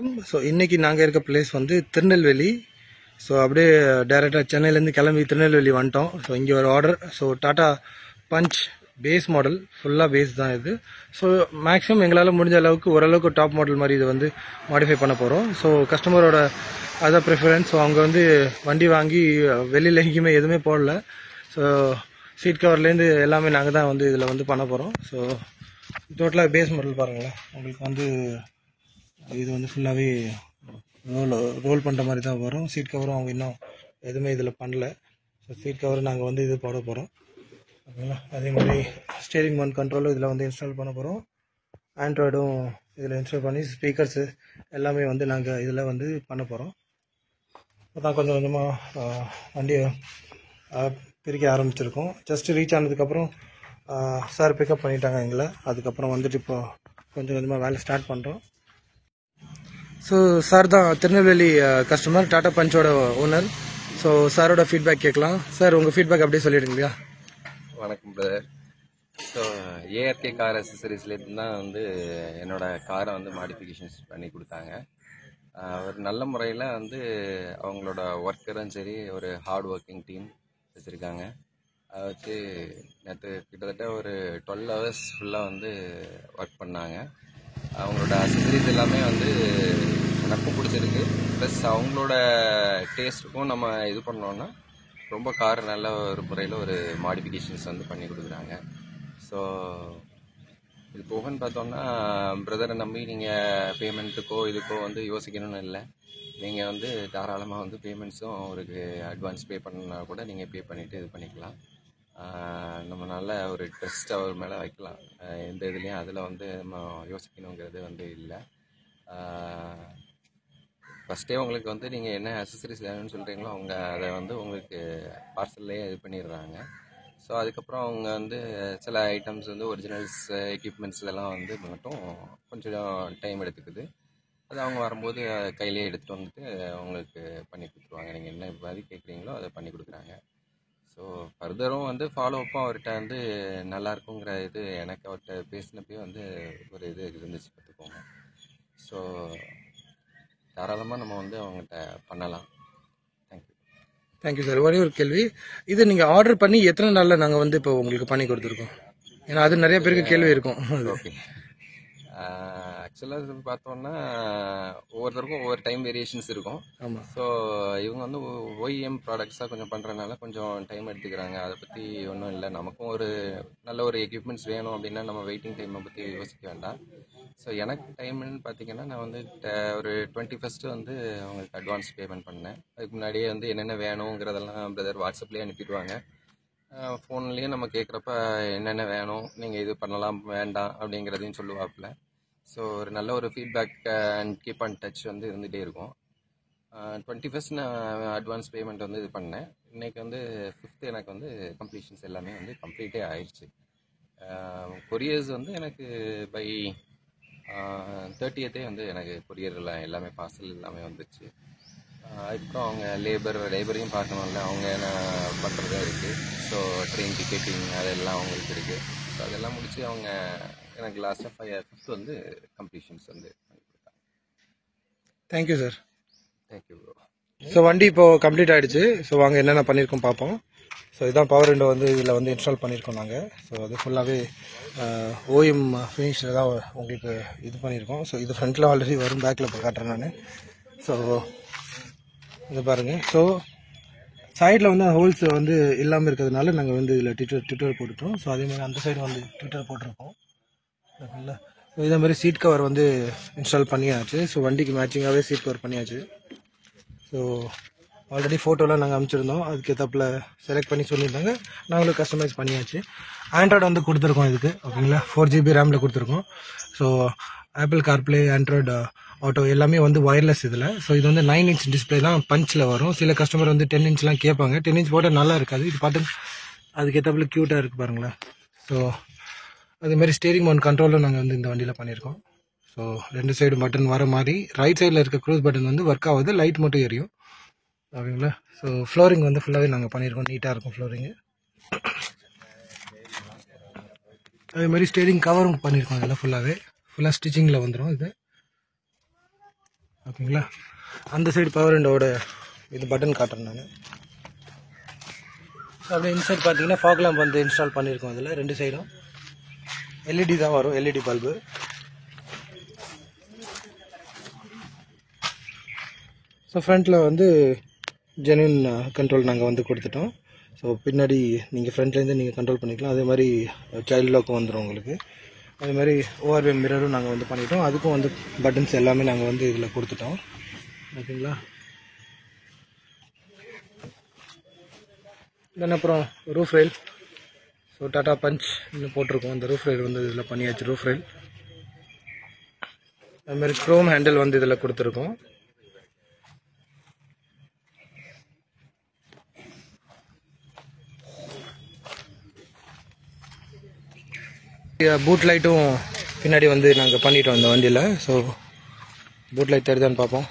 வணக்கம். ஸோ இன்றைக்கி நாங்கள் இருக்க பிளேஸ் வந்து திருநெல்வேலி. ஸோ அப்படியே டேரெக்டாக சென்னையிலேருந்து கிளம்பி திருநெல்வேலி வந்துட்டோம். ஸோ இங்கே ஒரு order. So Tata Punch base model, ஃபுல்லாக பேஸ் தான் இது. ஸோ மேக்ஸிமம் எங்களால் முடிஞ்ச அளவுக்கு ஓரளவுக்கு டாப் மாடல் மாதிரி இது வந்து மாடிஃபை பண்ண போகிறோம். ஸோ கஸ்டமரோட அதான் ப்ரிஃபரன்ஸ். ஸோ அவங்க வந்து வண்டி வாங்கி வெளியில் எங்கேயுமே எதுவுமே போடல. ஸோ சீட் கவர்லேருந்து எல்லாமே நாங்கள் தான் வந்து இதில் வந்து பண்ண போகிறோம். ஸோ டோட்டலாக பேஸ் மாடல் பாருங்களேன். உங்களுக்கு வந்து இது வந்து ஃபுல்லாகவே ரோல் பண்ணுற மாதிரி தான் வரும். சீட் கவரும் அவங்க இன்னும் எதுவுமே இதில் பண்ணல. ஸோ சீட் கவர் நாங்கள் வந்து இது போட போகிறோம். ஓகேங்களா. அதே மாதிரி ஸ்டேரிங் மவுண்ட் கண்ட்ரோலும் இதில் வந்து இன்ஸ்டால் பண்ண போகிறோம். ஆண்ட்ராய்டும் இதில் இன்ஸ்டால் பண்ணி ஸ்பீக்கர்ஸு எல்லாமே வந்து நாங்கள் இதில் வந்து பண்ண போகிறோம். அதான் கொஞ்சம் கொஞ்சமாக வண்டியை பிரிக்க ஆரம்பிச்சிருக்கோம். ஜஸ்ட்டு ரீச் ஆனதுக்கப்புறம் சார் பிக்கப் பண்ணிட்டாங்க எங்களை. அதுக்கப்புறம் வந்துட்டு இப்போ கொஞ்சம் கொஞ்சமாக வேலை ஸ்டார்ட் பண்ணுறோம். ஸோ சார் தான் திருநெல்வேலி கஸ்டமர், டாடா பஞ்சோட ஓனர். ஸோ சாரோட ஃபீட்பேக் கேட்கலாம். சார் உங்கள் ஃபீட்பேக் அப்படியே சொல்லிடுங்களா? வணக்கம் பிரதர். ஸோ ஏஆர்கே கார் அசசரிஸ்லேருந்து தான் வந்து என்னோட காரை வந்து மாடிஃபிகேஷன்ஸ் பண்ணி கொடுத்தாங்க. ஒரு நல்ல முறையில் வந்து அவங்களோட ஒர்க்கரும் சரி, ஒரு ஹார்ட் ஒர்க்கிங் டீம் வச்சுருக்காங்க. அதை வச்சு நேற்று கிட்டத்தட்ட ஒரு 12 hours ஃபுல்லாக வந்து ஒர்க் பண்ணாங்க. அவங்களோட அசசரிஸ் எல்லாமே வந்து எனக்கும் பிடிச்சிருக்கு. ப்ளஸ் அவங்களோட டேஸ்ட்டுக்கும் நம்ம இது பண்ணோன்னா ரொம்ப கார் நல்ல ஒரு முறையில் ஒரு மாடிஃபிகேஷன்ஸ் வந்து பண்ணி கொடுக்குறாங்க. ஸோ இது போகன்னு பார்த்தோன்னா பிரதரை நம்பி நீங்கள் பேமெண்ட்டுக்கோ இதுக்கோ வந்து யோசிக்கணும்னு இல்லை. நீங்கள் வந்து தாராளமாக வந்து பேமெண்ட்ஸும் அவருக்கு அட்வான்ஸ் பே பண்ணா கூட நீங்கள் பே பண்ணிவிட்டு இது பண்ணிக்கலாம். நம்ம நல்ல ஒரு ட்ரஸ்ட் அவர் மேலே வைக்கலாம். எந்த இதுலேயும் அதில் வந்து நம்ம யோசிக்கணுங்கிறது வந்து இல்லை. ஃபஸ்ட்டே உங்களுக்கு வந்து நீங்கள் என்ன அசசரிஸ் வேணும்னு சொல்கிறீங்களோ அவங்க அதை வந்து உங்களுக்கு பார்சல்லையே இது பண்ணிடுறாங்க. ஸோ அதுக்கப்புறம் அவங்க வந்து சில ஐட்டம்ஸ் வந்து ஒரிஜினல்ஸ் எக்யூப்மெண்ட்ஸ் இதெல்லாம் வந்து மட்டும் கொஞ்சம் டைம் எடுத்துக்குது. அது அவங்க வரும்போது கையிலேயே எடுத்துகிட்டு வந்துட்டு அவங்களுக்கு பண்ணி கொடுத்துருவாங்க. நீங்கள் என்ன மாதிரி கேட்குறீங்களோ அதை பண்ணி கொடுக்குறாங்க. ஸோ ஃபர்தரும் வந்து ஃபாலோ அப்பும் அவர்கிட்ட வந்து நல்லா இருக்குங்கிற இது எனக்கு அவர்கிட்ட பேசினப்பே வந்து ஒரு இது இருந்துச்சு, பார்த்துக்கோங்க. ஸோ தாராளமாக நம்ம வந்து அவங்ககிட்ட பண்ணலாம். Thank you sir. ஒரே ஒரு கேள்வி, இது நீங்கள் ஆர்டர் பண்ணி எத்தனை நாளில் நாங்கள் வந்து இப்போ உங்களுக்கு பண்ணி கொடுத்துருக்கோம்? ஏன்னா அது நிறைய பேருக்கு கேள்வி இருக்கும். ஓகே, ஆக்சுவலாக இது பார்த்தோன்னா ஒவ்வொருத்தருக்கும் ஒவ்வொரு டைம் வேரியேஷன்ஸ் இருக்கும். ஆமாம். ஸோ இவங்க வந்து OEM ப்ராடக்ட்ஸாக கொஞ்சம் பண்ணுறதுனால கொஞ்சம் டைம் எடுத்துக்கிறாங்க. அதை பற்றி ஒன்றும் இல்லை. நமக்கும் ஒரு நல்ல ஒரு எக்யூப்மெண்ட்ஸ் வேணும் அப்படின்னா நம்ம வெயிட்டிங் டைமை பற்றி யோசிக்க வேண்டாம். ஸோ எனக்கு டைம்னு பார்த்தீங்கன்னா நான் வந்து ஒரு 21st வந்து அவங்களுக்கு அட்வான்ஸ் பேமெண்ட் பண்ணேன். அதுக்கு முன்னாடியே வந்து என்னென்ன வேணுங்கிறதெல்லாம் பிரதர் வாட்ஸ்அப்லேயே அனுப்பிடுவாங்க. ஃபோன்லேயே நம்ம கேட்குறப்ப என்னென்ன வேணும், நீங்கள் இது பண்ணலாம் வேண்டாம் அப்படிங்கிறதையும் சொல்லுவாப்பில். ஸோ ஒரு நல்ல ஒரு feedback and keep and touch வந்து இருந்துகிட்டே இருக்கும். 21st நான் அட்வான்ஸ் பேமெண்ட் வந்து இது பண்ணேன். இன்றைக்கி வந்து 5th எனக்கு வந்து கம்ப்ளீஷன்ஸ் எல்லாமே வந்து கம்ப்ளீட்டே ஆயிடுச்சு. கொரியர்ஸ் வந்து எனக்கு பை 30th வந்து எனக்கு கொரியரில் எல்லாமே பார்சல் எல்லாமே வந்துச்சு. அதுக்கப்புறம் அவங்க லேபரையும் பார்க்கணும்ல, அவங்க என்ன பண்ணுறதும் இருக்குது. ஸோ ட்ரெயின் டிக்கெட்டிங் அதெல்லாம் அவங்களுக்கு இருக்குது. ஸோ அதெல்லாம் முடித்து அவங்க எனக்கு லாஸ்ட்டாக 5th வந்து கம்ப்ளீஷன்ஸ் வந்து பண்ணி கொடுத்தாங்க. Thank you sir. Thank you bro. So வண்டி இப்போது கம்ப்ளீட் ஆகிடுச்சு. ஸோ வாங்க என்னென்ன பண்ணியிருக்கோம் பார்ப்போம். ஸோ இதான் பவர் விண்டோ வந்து இதில் வந்து இன்ஸ்டால் பண்ணியிருக்கோம் நாங்கள். ஸோ அது ஃபுல்லாகவே OEM ஃபினிஷில் தான் உங்களுக்கு இது பண்ணியிருக்கோம். ஸோ இது ஃப்ரண்ட்டில் ஆல்ரெடி வரும், பேக்கில் இப்போ காட்டுறேன் நான். ஸோ இது பாருங்கள். ஸோ சைடில் வந்து ஹோல்ஸ் வந்து இல்லாமல் இருக்கிறதுனால நாங்கள் வந்து இதில் ட்விட்டர் போட்டுட்டோம். ஸோ அதேமாதிரி அந்த சைடு வந்து ட்விட்டர் போட்டிருக்கோம். ஓகேங்களா. ஸோ இதே மாதிரி சீட் கவர் வந்து இன்ஸ்டால் பண்ணியாச்சு. ஸோ வண்டிக்கு மேட்சிங்காகவே சீட் கவர் பண்ணியாச்சு. ஸோ ஆல்ரெடி ஃபோட்டோலாம் நாங்கள் அனுப்பிச்சிருந்தோம். அதுக்கேற்றப்பில் செலக்ட் பண்ணி சொல்லியிருந்தாங்க, நாங்களும் கஸ்டமைஸ் பண்ணியாச்சு. ஆண்ட்ராய்டு வந்து கொடுத்துருக்கோம் இதுக்கு. ஓகேங்களா. 4GB ரேமில் கொடுத்துருக்கோம். So apple CarPlay, Android auto எல்லாமே வந்து ஒயர்லெஸ் இதில். ஸோ இது வந்து 9 inch டிஸ்பிளே தான் பஞ்சில் வரும். சில கஸ்டமர் வந்து 10 inchலாம் கேட்பாங்க. 10 inch போட்டால் நல்லா இருக்காது. இது பார்த்து அதுக்கேற்றப்பில் க்யூட்டாக இருக்குது பாருங்களேன். ஸோ அதேமாதிரி ஸ்டேரிங் மவுண்ட் கண்ட்ரோலும் நாங்கள் வந்து இந்த வண்டியில் பண்ணியிருக்கோம். ஸோ 2 சைடு பட்டன் வர மாதிரி. ரைட் சைடில் இருக்க க்ரூஸ் பட்டன் வந்து ஒர்க் ஆகுது, லைட் மட்டும் எரியும். ஓகேங்களா. ஸோ ஃப்ளோரிங் வந்து ஃபுல்லாகவே நாங்கள் பண்ணியிருக்கோம். நீட்டாக இருக்கும் ஃப்ளோரிங்கு. அதேமாதிரி ஸ்டேரிங் கவரும் பண்ணியிருக்கோம். இதெல்லாம் ஃபுல்லாக ஸ்டிச்சிங்கில் வந்துடும் இது. ஓகேங்களா. அந்த சைடு பவர் விண்டோட இது பட்டன் காட்டுறேன் நான். அப்படியே இன்சைட் பார்த்தீங்கன்னா ஃபாக் லேம்ப் வந்து இன்ஸ்டால் பண்ணியிருக்கோம். அதில் 2 சைடும் எல்இடி தான் வரும், எல்இடி பல்பு. ஸோ ஃப்ரண்ட்டில் வந்து ஜென்யூன் கண்ட்ரோல் நாங்கள் வந்து கொடுத்துட்டோம். ஸோ பின்னாடி நீங்கள் ஃப்ரண்ட்லேருந்து நீங்கள் கண்ட்ரோல் பண்ணிக்கலாம். அதே மாதிரி சைல்டு லாக்கும் வந்துடும் உங்களுக்கு. அதே மாதிரி ஓஆர்வி மிரரும் நாங்கள் வந்து பண்ணிட்டோம். அதுக்கும் வந்து பட்டன்ஸ் எல்லாமே நாங்கள் வந்து இதில் கொடுத்துட்டோம். ஓகேங்களா. தென் அப்புறம் roof rail. So Tata Punch இன்னும் போட்டிருக்கோம். அந்த ரூஃப் ரெயில் வந்து இதில் பண்ணியாச்சு. ரூஃப் ரெயில் அதுமாதிரி க்ரோம் ஹேண்டில் வந்து இதில் கொடுத்துருக்கோம். பூட் லைட்டும் பின்னாடி வந்து நாங்கள் பண்ணிட்டோம் இந்த வண்டியில். ஸோ பூட் லைட் தெரியுதான்னு பார்ப்போம்.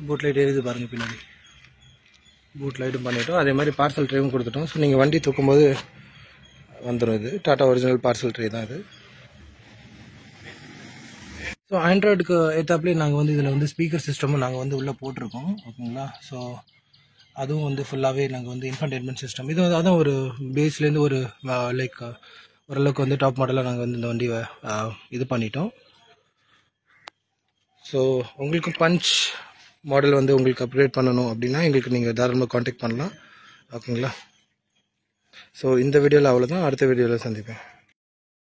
பூட் லைட் எரியுது பாருங்கள் பின்னாடி. பூட் லைட்டும் பண்ணிட்டோம். அதே மாதிரி பார்சல் ட்ரேவும் கொடுத்துட்டோம். ஸோ நீங்கள் வண்டி தூக்கும்போது வந்துடும். இது டாடா ஒரிஜினல் பார்சல் ட்ரே தான் இது. ஸோ ஆண்ட்ராய்டுக்கு ஏற்றாப்புலேயே நாங்கள் வந்து இதில் வந்து ஸ்பீக்கர் சிஸ்டமும் நாங்கள் வந்து உள்ளே போட்டிருக்கோம். ஓகேங்களா. ஸோ அதுவும் வந்து ஃபுல்லாகவே நாங்கள் வந்து இன்ஃபர்டைன்மெண்ட் சிஸ்டம் இது வந்து அதான் ஒரு பேஸ்லேருந்து ஒரு லைக் ஓரளவுக்கு வந்து டாப் மாடலாக நாங்கள் வந்து இந்த வண்டியை இது பண்ணிட்டோம். ஸோ உங்களுக்கு பஞ்ச் மாடல் வந்து உங்களுக்கு அப்கிரேட் பண்ணணும் அப்படின்னா எங்களுக்கு நீங்கள் தாராளமாக காண்டாக்ட் பண்ணலாம். ஓகேங்களா. ஸோ இந்த வீடியோவில் அவ்வளோதான். அடுத்த வீடியோவில் சந்திப்பேன்.